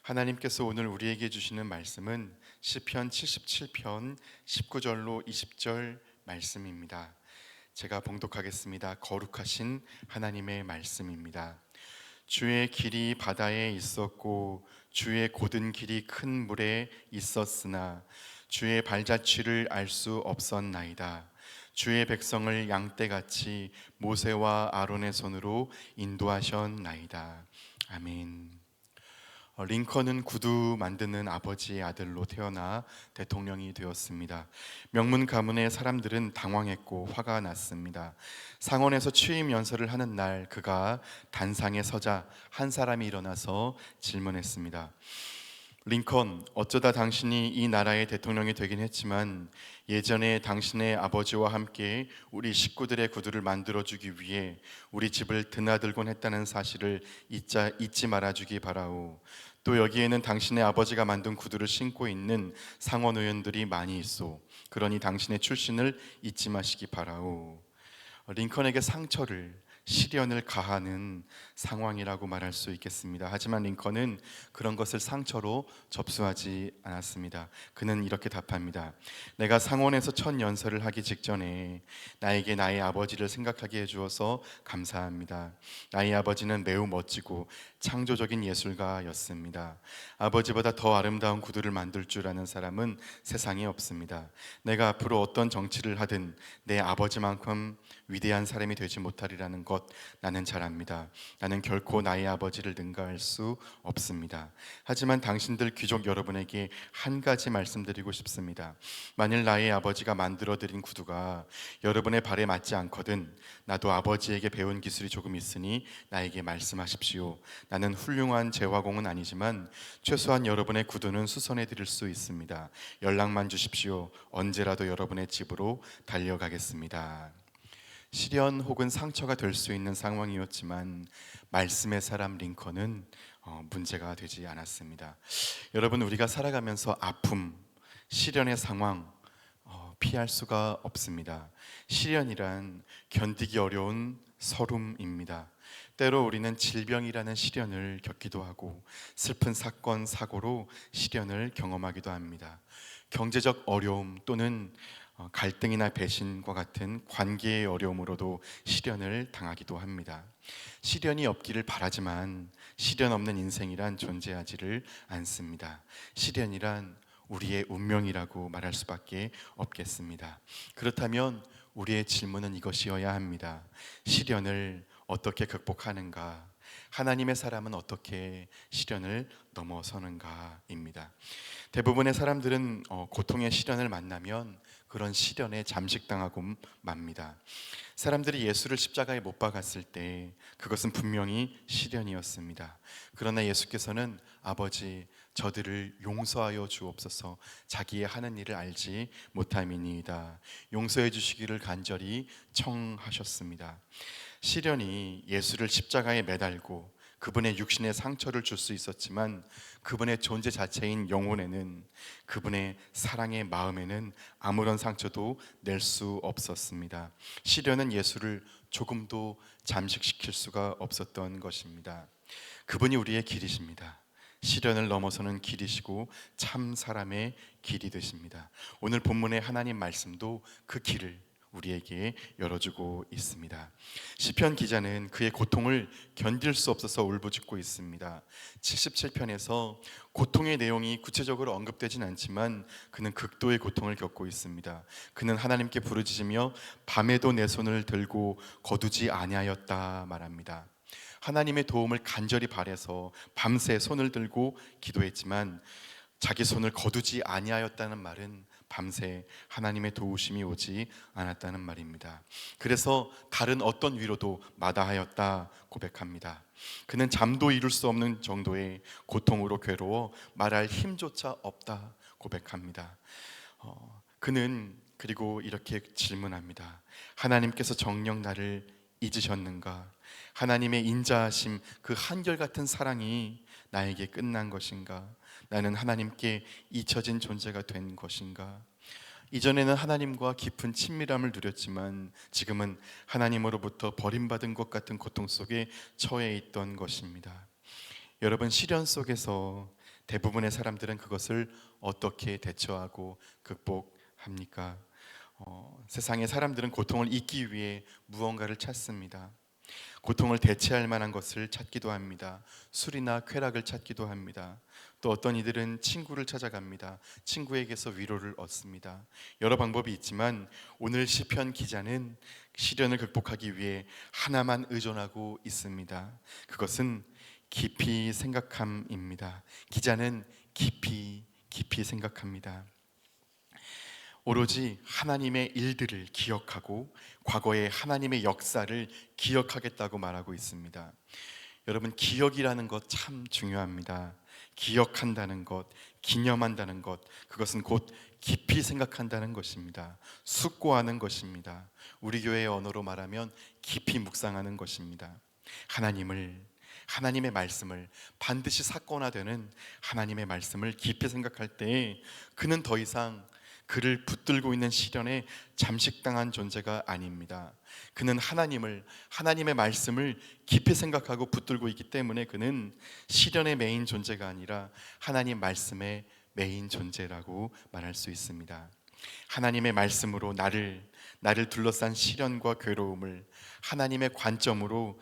하나님께서 오늘 우리에게 주시는 말씀은 시편 77편 19절로 20절 말씀입니다. 제가 봉독하겠습니다. 거룩하신 하나님의 말씀입니다. 주의 길이 바다에 있었고 주의 곧은 길이 큰 물에 있었으나 주의 발자취를 알 수 없었나이다. 주의 백성을 양떼같이 모세와 아론의 손으로 인도하셨나이다. 아멘. 링컨은 구두 만드는 아버지의 아들로 태어나 대통령이 되었습니다. 명문 가문의 사람들은 당황했고 화가 났습니다. 상원에서 취임 연설을 하는 날 그가 단상에 서자 한 사람이 일어나서 질문했습니다. 링컨, 어쩌다 당신이 이 나라의 대통령이 되긴 했지만 예전에 당신의 아버지와 함께 우리 식구들의 구두를 만들어주기 위해 우리 집을 드나들곤 했다는 사실을 잊지 말아주기 바라오. 또 여기에는 당신의 아버지가 만든 구두를 신고 있는 상원 의원들이 많이 있어. 그러니 당신의 출신을 잊지 마시기 바라오. 링컨에게 상처를, 시련을 가하는 상황이라고 말할 수 있겠습니다. 하지만 링컨은 그런 것을 상처로 접수하지 않았습니다. 그는 이렇게 답합니다. 내가 상원에서 첫 연설을 하기 직전에 나에게 나의 아버지를 생각하게 해주어서 감사합니다. 나의 아버지는 매우 멋지고 창조적인 예술가였습니다. 아버지보다 더 아름다운 구두를 만들 줄 아는 사람은 세상에 없습니다. 내가 앞으로 어떤 정치를 하든 내 아버지만큼 위대한 사람이 되지 못하리라는 것 나는 잘 압니다. 나는 결코 나의 아버지를 능가할 수 없습니다. 하지만 당신들 귀족 여러분에게 한 가지 말씀드리고 싶습니다. 만일 나의 아버지가 만들어드린 구두가 여러분의 발에 맞지 않거든 나도 아버지에게 배운 기술이 조금 있으니 나에게 말씀하십시오. 나는 훌륭한 제화공은 아니지만 최소한 여러분의 구두는 수선해 드릴 수 있습니다. 연락만 주십시오. 언제라도 여러분의 집으로 달려가겠습니다. 시련 혹은 상처가 될 수 있는 상황이었지만 말씀의 사람 링컨은 문제가 되지 않았습니다. 여러분, 우리가 살아가면서 아픔, 시련의 상황 피할 수가 없습니다. 시련이란 견디기 어려운 서름입니다. 때로 우리는 질병이라는 시련을 겪기도 하고 슬픈 사건, 사고로 시련을 경험하기도 합니다. 경제적 어려움 또는 갈등이나 배신과 같은 관계의 어려움으로도 시련을 당하기도 합니다. 시련이 없기를 바라지만 시련 없는 인생이란 존재하지를 않습니다. 시련이란 우리의 운명이라고 말할 수밖에 없겠습니다. 그렇다면 우리의 질문은 이것이어야 합니다. 시련을 어떻게 극복하는가? 하나님의 사람은 어떻게 시련을 넘어서는가입니다. 대부분의 사람들은 고통의 시련을 만나면 그런 시련에 잠식당하고 맙니다. 사람들이 예수를 십자가에 못 박았을 때 그것은 분명히 시련이었습니다. 그러나 예수께서는 아버지, 저들을 용서하여 주옵소서, 자기의 하는 일을 알지 못함이니이다. 용서해 주시기를 간절히 청하셨습니다. 시련이 예수를 십자가에 매달고 그분의 육신에 상처를 줄 수 있었지만 그분의 존재 자체인 영혼에는, 그분의 사랑의 마음에는 아무런 상처도 낼 수 없었습니다. 시련은 예수를 조금도 잠식시킬 수가 없었던 것입니다. 그분이 우리의 길이십니다. 시련을 넘어서는 길이시고 참 사람의 길이 되십니다. 오늘 본문의 하나님 말씀도 그 길을 우리에게 열어주고 있습니다. 시편 기자는 그의 고통을 견딜 수 없어서 울부짖고 있습니다. 77편에서 고통의 내용이 구체적으로 언급되진 않지만 그는 극도의 고통을 겪고 있습니다. 그는 하나님께 부르짖으며 밤에도 내 손을 들고 거두지 아니하였다 말합니다. 하나님의 도움을 간절히 바라서 밤새 손을 들고 기도했지만 자기 손을 거두지 아니하였다는 말은 밤새 하나님의 도우심이 오지 않았다는 말입니다. 그래서 다른 어떤 위로도 마다하였다 고백합니다. 그는 잠도 이룰 수 없는 정도의 고통으로 괴로워 말할 힘조차 없다 고백합니다. 그는 그리고 이렇게 질문합니다. 하나님께서 정녕 나를 잊으셨는가? 하나님의 인자하심, 그 한결같은 사랑이 나에게 끝난 것인가? 나는 하나님께 잊혀진 존재가 된 것인가? 이전에는 하나님과 깊은 친밀함을 누렸지만 지금은 하나님으로부터 버림받은 것 같은 고통 속에 처해 있던 것입니다. 여러분, 시련 속에서 대부분의 사람들은 그것을 어떻게 대처하고 극복합니까? 세상의 사람들은 고통을 잊기 위해 무언가를 찾습니다. 고통을 대체할 만한 것을 찾기도 합니다. 술이나 쾌락을 찾기도 합니다. 또 어떤 이들은 친구를 찾아갑니다. 친구에게서 위로를 얻습니다. 여러 방법이 있지만 오늘 시편 기자는 시련을 극복하기 위해 하나만 의존하고 있습니다. 그것은 깊이 생각함입니다. 기자는 깊이 생각합니다. 오로지 하나님의 일들을 기억하고 과거의 하나님의 역사를 기억하겠다고 말하고 있습니다. 여러분, 기억이라는 것 참 중요합니다. 기억한다는 것, 기념한다는 것, 그것은 곧 깊이 생각한다는 것입니다. 숙고하는 것입니다. 우리 교회의 언어로 말하면 깊이 묵상하는 것입니다. 하나님의 말씀을, 반드시 사건화되는 하나님의 말씀을 깊이 생각할 때 그는 더 이상 그를 붙들고 있는 시련에 잠식당한 존재가 아닙니다. 그는 하나님의 말씀을 깊이 생각하고 붙들고 있기 때문에 그는 시련의 메인 존재가 아니라 하나님 말씀의 메인 존재라고 말할 수 있습니다. 하나님의 말씀으로 나를 둘러싼 시련과 괴로움을 하나님의 관점으로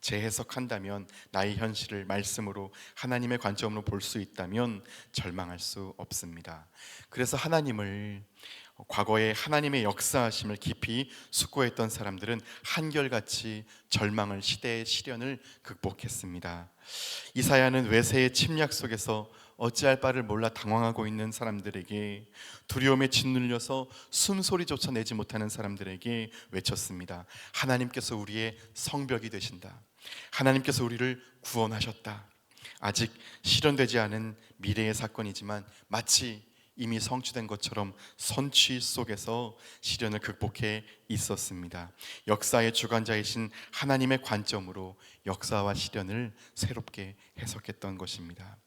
재해석한다면, 나의 현실을 말씀으로 하나님의 관점으로 볼 수 있다면 절망할 수 없습니다. 그래서 과거에 하나님의 역사하심을 깊이 숙고했던 사람들은 한결같이 시대의 시련을 극복했습니다. 이사야는 외세의 침략 속에서 어찌할 바를 몰라 당황하고 있는 사람들에게, 두려움에 짓눌려서 숨소리조차 내지 못하는 사람들에게 외쳤습니다. 하나님께서 우리의 성벽이 되신다. 하나님께서 우리를 구원하셨다. 아직 실현되지 않은 미래의 사건이지만 마치 이미 성취된 것처럼 선취 속에서 시련을 극복해 있었습니다. 역사의 주관자이신 하나님의 관점으로 역사와 시련을 새롭게 해석했던 것입니다.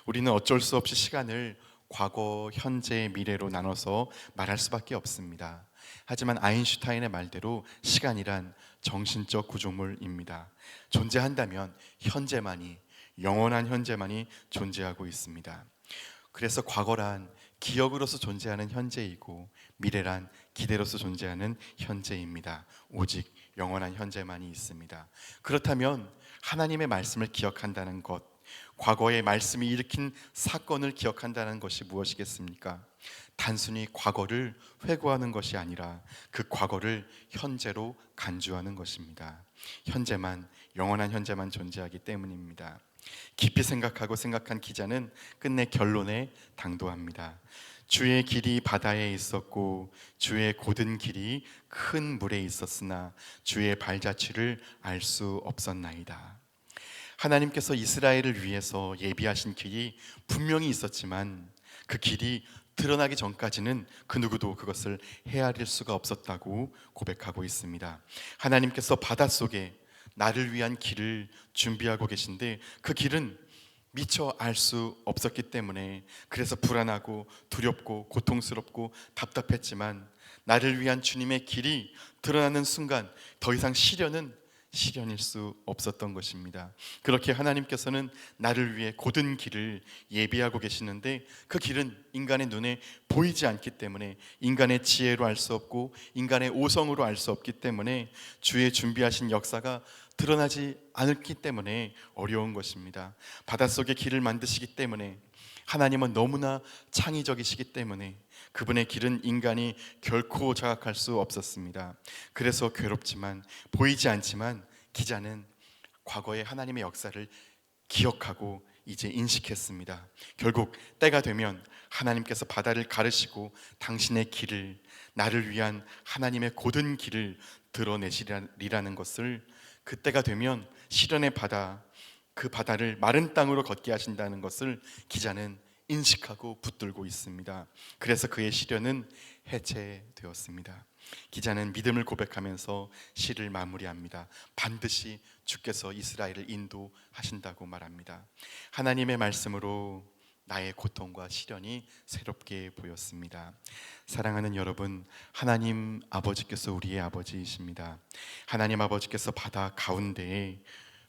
우리는 어쩔 수 없이 시간을 과거, 현재, 미래로 나눠서 말할 수밖에 없습니다. 하지만 아인슈타인의 말대로 시간이란 정신적 구조물입니다. 존재한다면 영원한 현재만이 존재하고 있습니다. 그래서 과거란 기억으로서 존재하는 현재이고 미래란 기대로서 존재하는 현재입니다. 오직 영원한 현재만이 있습니다. 그렇다면 하나님의 말씀을 기억한다는 것, 과거의 말씀이 일으킨 사건을 기억한다는 것이 무엇이겠습니까? 단순히 과거를 회고하는 것이 아니라 그 과거를 현재로 간주하는 것입니다. 영원한 현재만 존재하기 때문입니다. 깊이 생각한 기자는 끝내 결론에 당도합니다. 주의 길이 바다에 있었고 주의 곧은 길이 큰 물에 있었으나 주의 발자취를 알 수 없었나이다. 하나님께서 이스라엘을 위해서 예비하신 길이 분명히 있었지만 그 길이 드러나기 전까지는 그 누구도 그것을 헤아릴 수가 없었다고 고백하고 있습니다. 하나님께서 바닷속에 나를 위한 길을 준비하고 계신데 그 길은 미처 알 수 없었기 때문에, 그래서 불안하고 두렵고 고통스럽고 답답했지만 나를 위한 주님의 길이 드러나는 순간 더 이상 시련일 수 없었던 것입니다. 그렇게 하나님께서는 나를 위해 곧은 길을 예비하고 계시는데 그 길은 인간의 눈에 보이지 않기 때문에, 인간의 지혜로 알 수 없고 인간의 오성으로 알 수 없기 때문에, 주의 준비하신 역사가 드러나지 않기 때문에 어려운 것입니다. 바닷속에 길을 만드시기 때문에, 하나님은 너무나 창의적이시기 때문에 그분의 길은 인간이 결코 자각할 수 없었습니다. 그래서 괴롭지만, 보이지 않지만 기자는 과거의 하나님의 역사를 기억하고 이제 인식했습니다. 결국 때가 되면 하나님께서 바다를 가르시고 당신의 길을, 나를 위한 하나님의 곧은 길을 드러내시리라는 것을, 그때가 되면 시련의 바다, 그 바다를 마른 땅으로 걷게 하신다는 것을 기자는 인식하고 붙들고 있습니다. 그래서 그의 시련은 해체되었습니다. 기자는 믿음을 고백하면서 시를 마무리합니다. 반드시 주께서 이스라엘을 인도하신다고 말합니다. 하나님의 말씀으로 나의 고통과 시련이 새롭게 보였습니다. 사랑하는 여러분, 하나님 아버지께서 우리의 아버지이십니다. 하나님 아버지께서 바다 가운데에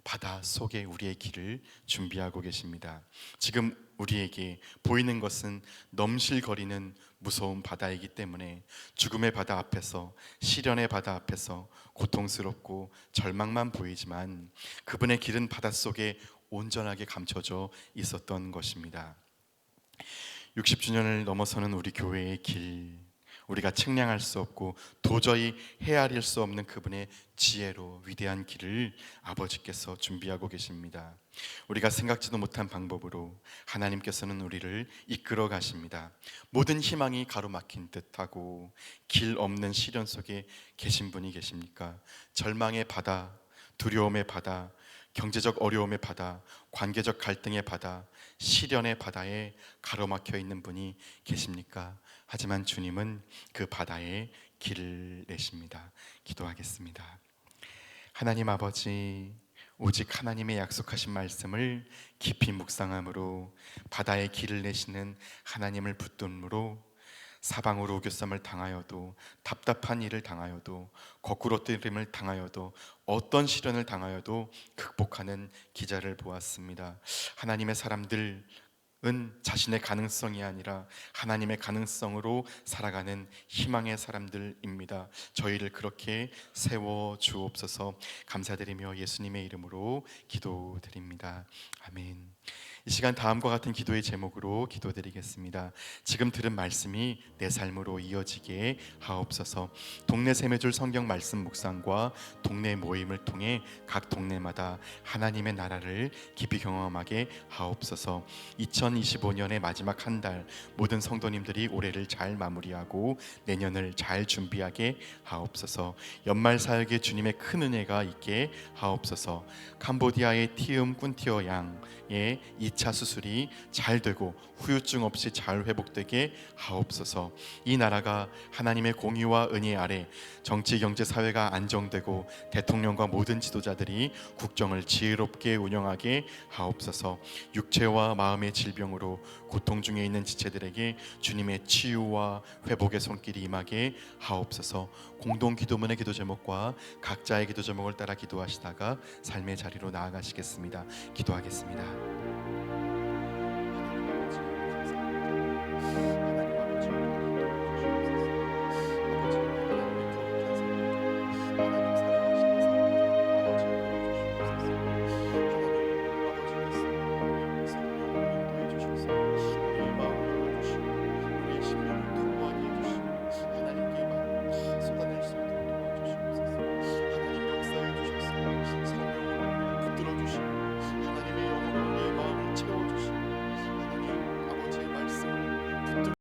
바다 속에 우리의 길을 준비하고 계십니다. 지금 우리에게 보이는 것은 넘실거리는 무서운 바다이기 때문에 죽음의 바다 앞에서, 시련의 바다 앞에서 고통스럽고 절망만 보이지만 그분의 길은 바닷속에 온전하게 감춰져 있었던 것입니다. 60주년을 넘어서는 우리 교회의 길, 우리가 측량할 수 없고 도저히 헤아릴 수 없는 그분의 지혜로 위대한 길을 아버지께서 준비하고 계십니다. 우리가 생각지도 못한 방법으로 하나님께서는 우리를 이끌어 가십니다. 모든 희망이 가로막힌 듯하고 길 없는 시련 속에 계신 분이 계십니까? 절망의 바다, 두려움의 바다, 경제적 어려움의 바다, 관계적 갈등의 바다, 시련의 바다에 가로막혀 있는 분이 계십니까? 하지만 주님은 그 바다에 길을 내십니다. 기도하겠습니다. 하나님 아버지, 오직 하나님의 약속하신 말씀을 깊이 묵상함으로 바다에 길을 내시는 하나님을 붙들므로 사방으로 오교쌈을 당하여도, 답답한 일을 당하여도, 거꾸로 뜨림을 당하여도, 어떤 시련을 당하여도 극복하는 기자를 보았습니다. 하나님의 사람들 자신의 가능성이 아니라 하나님의 가능성으로 살아가는 희망의 사람들입니다. 저희를 그렇게 세워 주옵소서. 감사드리며 예수님의 이름으로 기도드립니다. 아멘. 이 시간 다음과 같은 기도의 제목으로 기도드리겠습니다. 지금 들은 말씀이 내 삶으로 이어지게 하옵소서. 동네 세매줄 성경 말씀 묵상과 동네 모임을 통해 각 동네마다 하나님의 나라를 깊이 경험하게 하옵소서. 2025년의 마지막 한 달 모든 성도님들이 올해를 잘 마무리하고 내년을 잘 준비하게 하옵소서. 연말 사역에 주님의 큰 은혜가 있게 하옵소서. 캄보디아의 티움 꾼티어 양의 2차 수술이 잘 되고 후유증 없이 잘 회복되게 하옵소서. 이 나라가 하나님의 공의와 은혜 아래 정치, 경제, 사회가 안정되고 대통령과 모든 지도자들이 국정을 지혜롭게 운영하게 하옵소서. 육체와 마음의 질병으로 고통 중에 있는 지체들에게 주님의 치유와 회복의 손길이 임하게 하옵소서. 공동 기도문의 기도 제목과 각자의 기도 제목을 따라 기도하시다가 삶의 자리로 나아가시겠습니다. 기도하겠습니다.